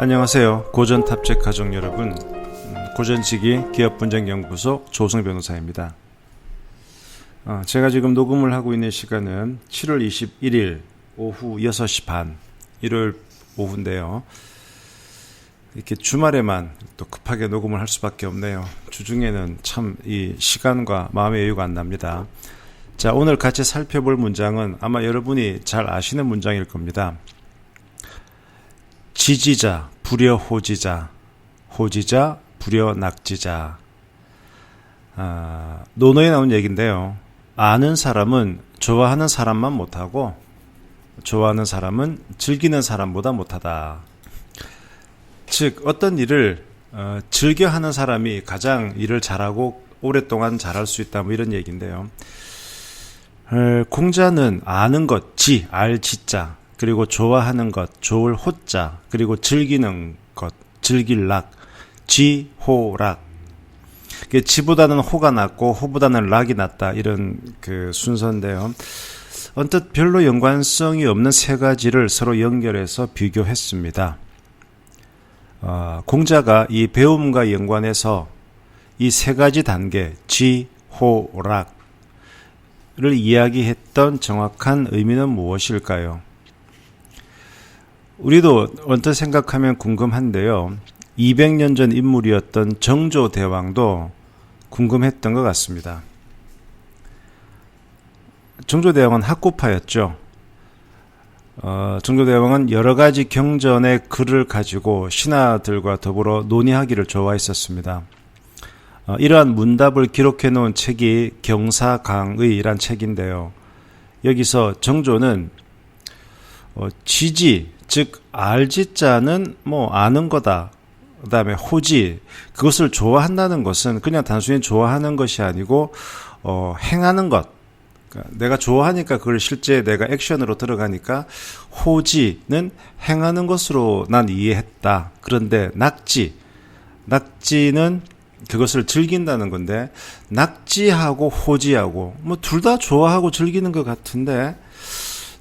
안녕하세요. 고전탑재 가족 여러분, 고전지기 기업분쟁연구소 조승 변호사입니다. 제가 지금 녹음을 하고 있는 시간은 7월 21일 오후 6시 반, 일요일 오후인데요. 이렇게 주말에만 또 급하게 녹음을 할 수밖에 없네요. 주중에는 참 이 시간과 마음의 여유가 안 납니다. 자, 오늘 같이 살펴볼 문장은 아마 여러분이 잘 아시는 문장일 겁니다. 지지자, 불여호지자, 호지자, 불여낙지자. 논어에 나온 얘기인데요. 아는 사람은 좋아하는 사람만 못하고 좋아하는 사람은 즐기는 사람보다 못하다. 즉 어떤 일을 즐겨하는 사람이 가장 일을 잘하고 오랫동안 잘할 수 있다, 뭐 이런 얘기인데요. 공자는 아는 것, 지, 알지자, 그리고 좋아하는 것, 좋을 호자, 그리고 즐기는 것, 즐길 락, 지, 호, 락. 지보다는 호가 낫고 호보다는 락이 낫다, 이런 그 순서인데요. 언뜻 별로 연관성이 없는 세 가지를 서로 연결해서 비교했습니다. 공자가 이 배움과 연관해서 이 세 가지 단계, 지, 호, 락을 이야기했던 정확한 의미는 무엇일까요? 우리도 언뜻 생각하면 궁금한데요. 200년 전 인물이었던 정조대왕도 궁금했던 것 같습니다. 정조대왕은 학구파였죠. 정조대왕은 여러 가지 경전의 글을 가지고 신하들과 더불어 논의하기를 좋아했었습니다. 이러한 문답을 기록해 놓은 책이 경사강의란 책인데요. 여기서 정조는 지지, 즉 알지자는 뭐 아는 거다. 그 다음에 호지, 그것을 좋아한다는 것은 그냥 단순히 좋아하는 것이 아니고 행하는 것. 그러니까 내가 좋아하니까 그걸 실제 내가 액션으로 들어가니까 호지는 행하는 것으로 난 이해했다. 그런데 낙지는 그것을 즐긴다는 건데, 낙지하고 호지하고 뭐 둘 다 좋아하고 즐기는 것 같은데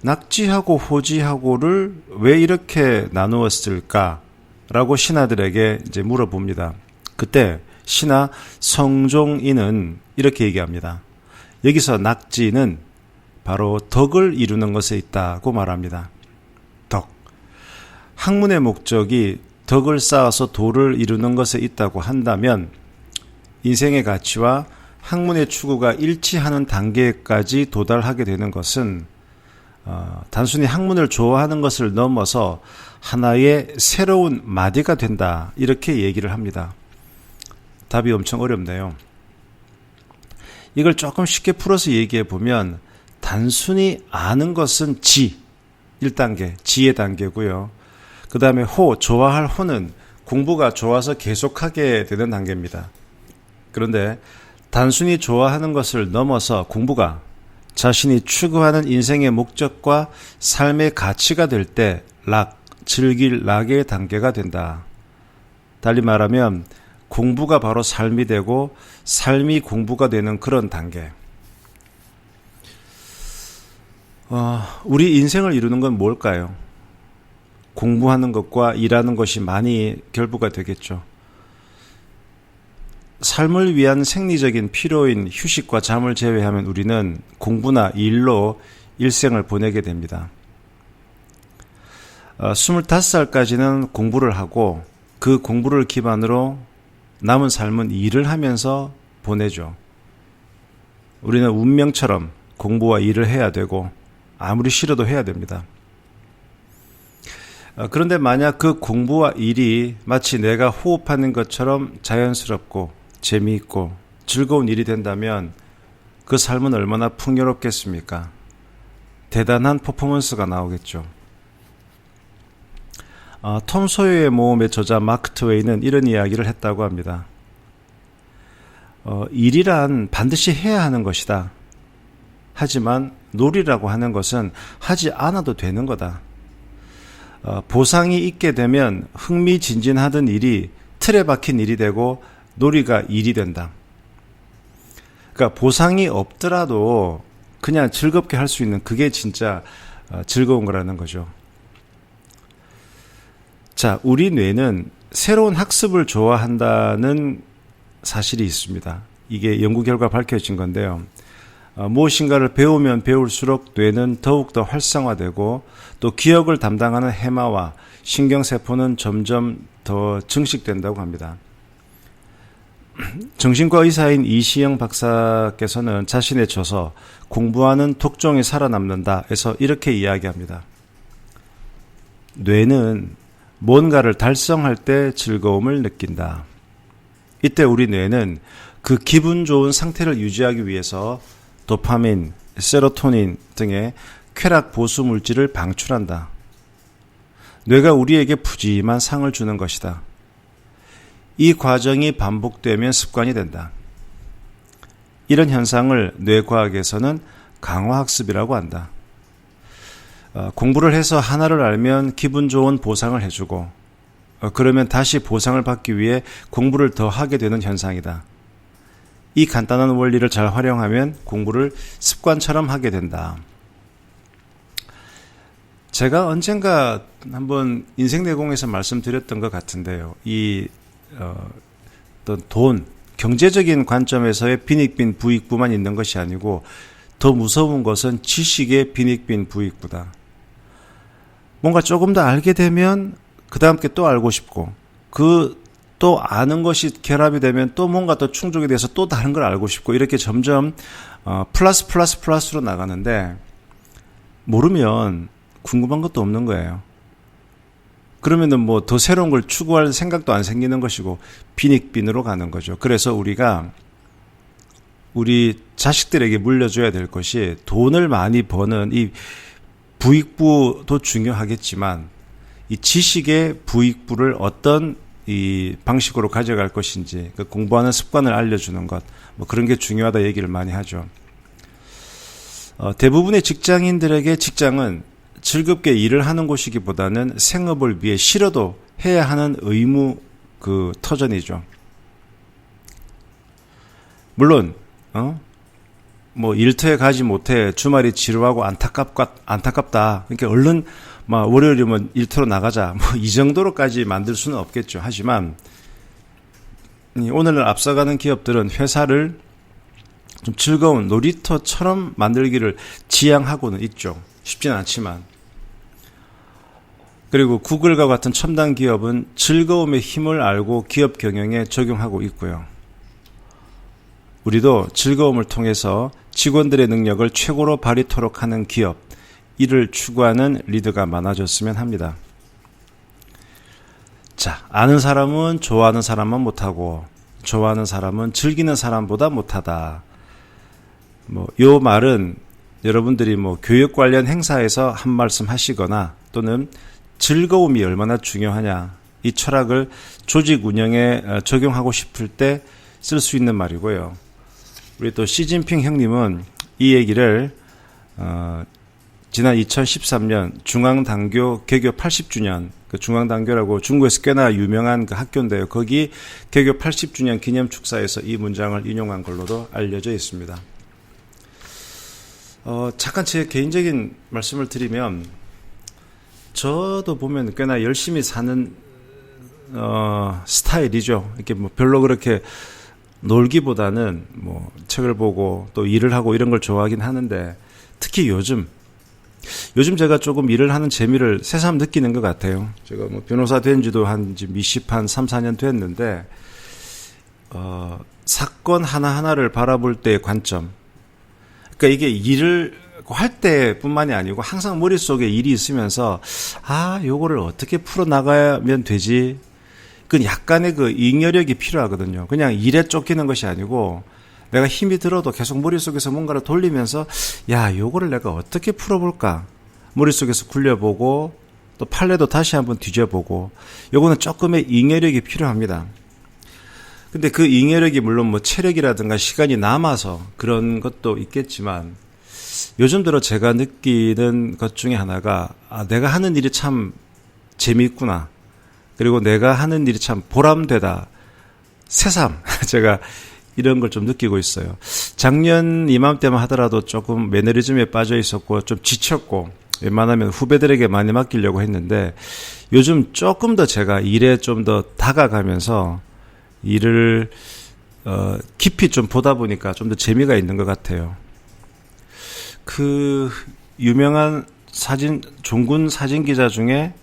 낙지하고 호지하고를 왜 이렇게 나누었을까라고 신하들에게 이제 물어봅니다. 그때 신하 성종인은 이렇게 얘기합니다. 여기서 낙지는 바로 덕을 이루는 것에 있다고 말합니다. 덕. 학문의 목적이 덕을 쌓아서 도를 이루는 것에 있다고 한다면 인생의 가치와 학문의 추구가 일치하는 단계까지 도달하게 되는 것은 단순히 학문을 좋아하는 것을 넘어서 하나의 새로운 마디가 된다, 이렇게 얘기를 합니다. 답이 엄청 어렵네요. 이걸 조금 쉽게 풀어서 얘기해 보면 단순히 아는 것은 지, 1단계, 지의 단계고요. 그 다음에 호, 좋아할 호는 공부가 좋아서 계속하게 되는 단계입니다. 그런데 단순히 좋아하는 것을 넘어서 공부가 자신이 추구하는 인생의 목적과 삶의 가치가 될 때 락, 즐길 락의 단계가 된다. 달리 말하면 공부가 바로 삶이 되고 삶이 공부가 되는 그런 단계. 우리 인생을 이루는 건 뭘까요? 공부하는 것과 일하는 것이 많이 결부가 되겠죠. 삶을 위한 생리적인 필요인 휴식과 잠을 제외하면 우리는 공부나 일로 일생을 보내게 됩니다. 25살까지는 공부를 하고 그 공부를 기반으로 남은 삶은 일을 하면서 보내죠. 우리는 운명처럼 공부와 일을 해야 되고 아무리 싫어도 해야 됩니다. 그런데 만약 그 공부와 일이 마치 내가 호흡하는 것처럼 자연스럽고 재미있고 즐거운 일이 된다면 그 삶은 얼마나 풍요롭겠습니까? 대단한 퍼포먼스가 나오겠죠. 톰 소여의 모험의 저자 마크 트웨이는 이런 이야기를 했다고 합니다. 일이란 반드시 해야 하는 것이다. 하지만 놀이라고 하는 것은 하지 않아도 되는 거다. 보상이 있게 되면 흥미진진하던 일이 틀에 박힌 일이 되고 놀이가 일이 된다. 그러니까 보상이 없더라도 그냥 즐겁게 할 수 있는 그게 진짜 즐거운 거라는 거죠. 자, 우리 뇌는 새로운 학습을 좋아한다는 사실이 있습니다. 이게 연구 결과 밝혀진 건데요. 무엇인가를 배우면 배울수록 뇌는 더욱더 활성화되고 또 기억을 담당하는 해마와 신경세포는 점점 더 증식된다고 합니다. 정신과 의사인 이시영 박사께서는 자신의 저서 공부하는 독종이 살아남는다에서 이렇게 이야기합니다. 뇌는 뭔가를 달성할 때 즐거움을 느낀다. 이때 우리 뇌는 그 기분 좋은 상태를 유지하기 위해서 도파민, 세로토닌 등의 쾌락 보수 물질을 방출한다. 뇌가 우리에게 푸짐한 상을 주는 것이다. 이 과정이 반복되면 습관이 된다. 이런 현상을 뇌과학에서는 강화학습이라고 한다. 공부를 해서 하나를 알면 기분 좋은 보상을 해주고 그러면 다시 보상을 받기 위해 공부를 더 하게 되는 현상이다. 이 간단한 원리를 잘 활용하면 공부를 습관처럼 하게 된다. 제가 언젠가 한번 인생내공에서 말씀드렸던 것 같은데요. 어떤 돈, 경제적인 관점에서의 빈익빈 부익부만 있는 것이 아니고 더 무서운 것은 지식의 빈익빈 부익부다. 뭔가 조금 더 알게 되면 그 다음 게 또 알고 싶고 또 아는 것이 결합이 되면 또 뭔가 더 충족이 돼서 또 다른 걸 알고 싶고 이렇게 점점 플러스로 나가는데 모르면 궁금한 것도 없는 거예요. 그러면은 뭐 더 새로운 걸 추구할 생각도 안 생기는 것이고 빈익빈으로 가는 거죠. 그래서 우리가 우리 자식들에게 물려줘야 될 것이 돈을 많이 버는 이 부익부도 중요하겠지만 이 지식의 부익부를 어떤 이 방식으로 가져갈 것인지 그 공부하는 습관을 알려주는 것 뭐 그런 게 중요하다 얘기를 많이 하죠. 대부분의 직장인들에게 직장은 즐겁게 일을 하는 곳이기보다는 생업을 위해 싫어도 해야 하는 의무 그 터전이죠. 물론 뭐 일터에 가지 못해 주말이 지루하고 안타깝다. 그러니까 얼른 막 월요일이면 일터로 나가자. 뭐 이 정도로까지 만들 수는 없겠죠. 하지만 오늘날 앞서가는 기업들은 회사를 좀 즐거운 놀이터처럼 만들기를 지향하고는 있죠. 쉽진 않지만. 그리고 구글과 같은 첨단 기업은 즐거움의 힘을 알고 기업 경영에 적용하고 있고요. 우리도 즐거움을 통해서 직원들의 능력을 최고로 발휘토록 하는 기업, 이를 추구하는 리더가 많아졌으면 합니다. 자, 아는 사람은 좋아하는 사람만 못하고 좋아하는 사람은 즐기는 사람보다 못하다. 요 말은 여러분들이 교육 관련 행사에서 한 말씀 하시거나 또는 즐거움이 얼마나 중요하냐, 이 철학을 조직 운영에 적용하고 싶을 때 쓸 수 있는 말이고요. 우리 또 시진핑 형님은 이 얘기를 지난 2013년 중앙당교 개교 80주년, 그 중앙당교라고 중국에서 꽤나 유명한 그 학교인데요. 거기 개교 80주년 기념 축사에서 이 문장을 인용한 걸로도 알려져 있습니다. 잠깐 제 개인적인 말씀을 드리면, 저도 보면 꽤나 열심히 사는 스타일이죠. 이렇게 별로 그렇게 놀기보다는 책을 보고 또 일을 하고 이런 걸 좋아하긴 하는데, 특히 요즘 제가 조금 일을 하는 재미를 새삼 느끼는 것 같아요. 제가 변호사 된 지도 한 3, 4년 됐는데, 사건 하나하나를 바라볼 때의 관점. 그러니까 이게 일을 할 때뿐만이 아니고 항상 머릿속에 일이 있으면서, 요거를 어떻게 풀어나가면 되지? 그 약간의 그 잉여력이 필요하거든요. 그냥 일에 쫓기는 것이 아니고, 내가 힘이 들어도 계속 머릿속에서 뭔가를 돌리면서 요거를 내가 어떻게 풀어볼까? 머릿속에서 굴려보고 또 판례도 다시 한번 뒤져보고, 요거는 조금의 잉여력이 필요합니다. 근데 그 잉여력이 물론 체력이라든가 시간이 남아서 그런 것도 있겠지만, 요즘 들어 제가 느끼는 것 중에 하나가 내가 하는 일이 참 재미있구나. 그리고 내가 하는 일이 참 보람되다. 새삼 제가 이런 걸 좀 느끼고 있어요. 작년 이맘때만 하더라도 조금 매너리즘에 빠져 있었고 좀 지쳤고 웬만하면 후배들에게 많이 맡기려고 했는데 요즘 조금 더 제가 일에 좀 더 다가가면서 일을 깊이 좀 보다 보니까 좀 더 재미가 있는 것 같아요. 그 유명한 종군 사진 기자 중에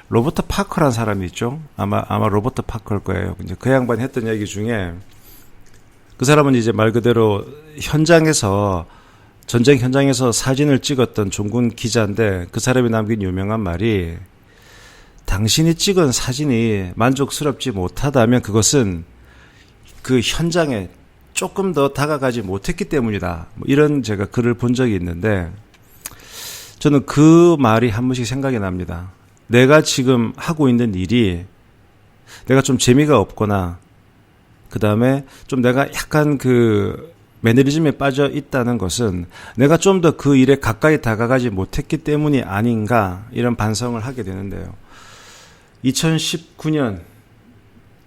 로버트 파커라는 사람이 있죠. 아마 로버트 파커일 거예요. 이제 그 양반이 했던 얘기 중에 그 사람은 이제 말 그대로 전쟁 현장에서 사진을 찍었던 종군 기자인데 그 사람이 남긴 유명한 말이 당신이 찍은 사진이 만족스럽지 못하다면 그것은 그 현장에 조금 더 다가가지 못했기 때문이다. 이런 제가 글을 본 적이 있는데 저는 그 말이 한 번씩 생각이 납니다. 내가 지금 하고 있는 일이 내가 좀 재미가 없거나 그 다음에 좀 내가 약간 그 매너리즘에 빠져 있다는 것은 내가 좀 더 그 일에 가까이 다가가지 못했기 때문이 아닌가 이런 반성을 하게 되는데요. 2019년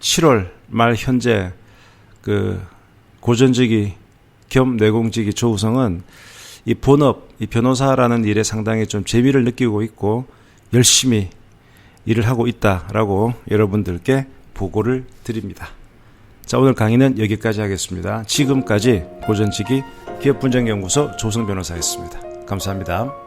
7월 말 현재 그 고전직이 겸 내공직이 조우성은 이 본업, 이 변호사라는 일에 상당히 좀 재미를 느끼고 있고 열심히 일을 하고 있다라고 여러분들께 보고를 드립니다. 자, 오늘 강의는 여기까지 하겠습니다. 지금까지 고전직이 기업분쟁연구소 조우성 변호사였습니다. 감사합니다.